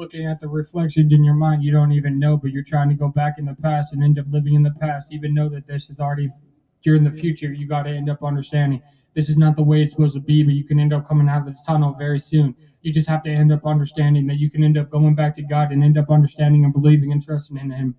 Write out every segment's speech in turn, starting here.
looking at the reflections in your mind you don't even know, but you're trying to go back in the past and end up living in the past, even know that this is already you're in the future. You got to end up understanding this is not the way it's supposed to be, but you can end up coming out of the tunnel very soon. You just have to end up understanding that you can end up going back to God and end up understanding and believing and trusting in Him.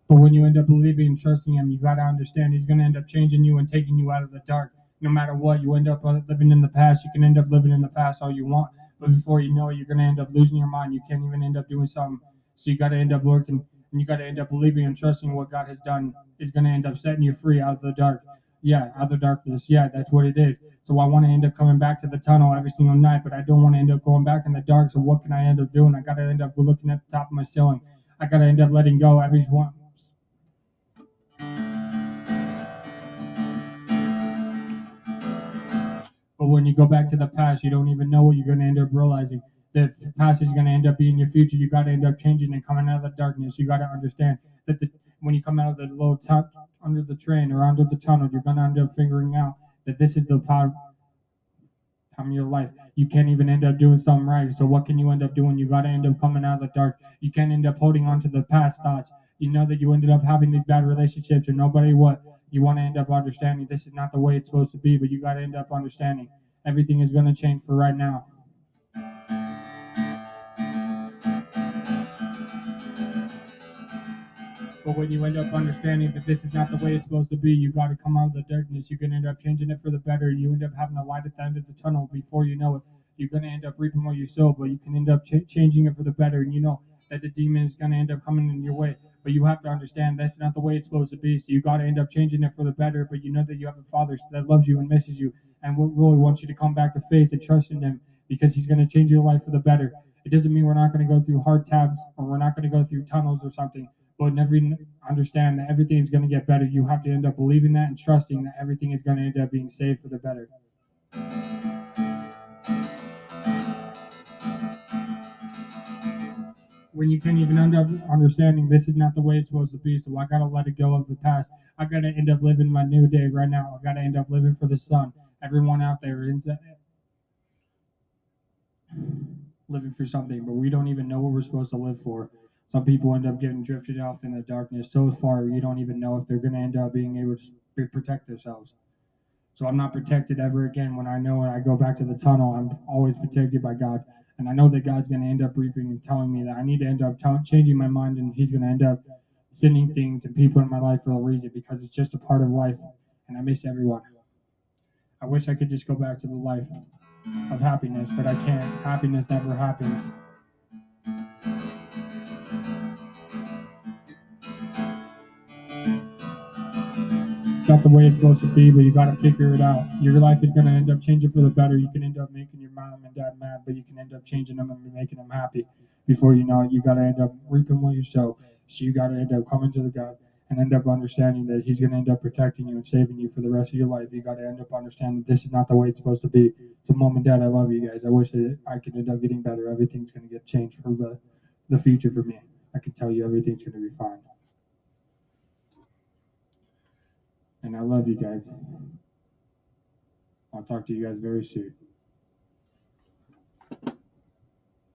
But when you end up believing and trusting Him, you got to understand He's going to end up changing you and taking you out of the dark. No matter what, you end up living in the past. You can end up living in the past all you want, but before you know it, you're going to end up losing your mind. You can't even end up doing something. So you got to end up working, and you got to end up believing and trusting what God has done is going to end up setting you free out of the dark. Yeah, out of the darkness. Yeah, that's what it is. So I want to end up coming back to the tunnel every single night, but I don't want to end up going back in the dark. So what can I end up doing? I got to end up looking at the top of my ceiling. I got to end up letting go every one. But when you go back to the past, you don't even know what you're going to end up realizing. The past is going to end up being your future. You got to end up changing and coming out of the darkness. You got to understand that when you come out of the low top under the train or under the tunnel, you're going to end up figuring out that this is the time of your life. You can't even end up doing something right. So what can you end up doing? You got to end up coming out of the dark. You can't end up holding on to the past thoughts. You know that you ended up having these bad relationships and nobody what you want to end up understanding this is not the way it's supposed to be, but you got to end up understanding everything is going to change for right now. But when you end up understanding that this is not the way it's supposed to be, you got to come out of the darkness. You can end up changing it for the better. You end up having a light at the end of the tunnel. Before you know it, you're going to end up reaping what you sow, but you can end up changing it for the better. And you know that the demon is going to end up coming in your way. But you have to understand that's not the way it's supposed to be. So you got to end up changing it for the better. But you know that you have a Father that loves you and misses you and really wants you to come back to faith and trust in Him because He's going to change your life for the better. It doesn't mean we're not going to go through hard times or we're not going to go through tunnels or something, but never understand that everything is going to get better. You have to end up believing that and trusting that everything is going to end up being saved for the better. When you can even end up understanding this is not the way it's supposed to be, so I got to let it go of the past. I got to end up living my new day right now. I got to end up living for the sun. Everyone out there is living for something, but we don't even know what we're supposed to live for. Some people end up getting drifted off in the darkness so far you don't even know if they're going to end up being able to protect themselves. So I'm not protected ever again. When I know when I go back to the tunnel, I'm always protected by God. And I know that God's going to end up reaping and telling me that I need to end up changing my mind, and He's going to end up sending things and people in my life for a reason because it's just a part of life. And I miss everyone. I wish I could just go back to the life of happiness, but I can't. Happiness never happens. It's not the way it's supposed to be, but you got to figure it out. Your life is going to end up changing for the better. You can end up making your mom and dad mad, but you can end up changing them and making them happy. Before you know it, you got to end up reaping what you sow. So you got to end up coming to the God and end up understanding that He's going to end up protecting you and saving you for the rest of your life. You got to end up understanding that this is not the way it's supposed to be. So, mom and dad, I love you guys. I wish that I could end up getting better. Everything's going to get changed for the future for me. I can tell you everything's going to be fine. And I love you guys. I'll talk to you guys very soon.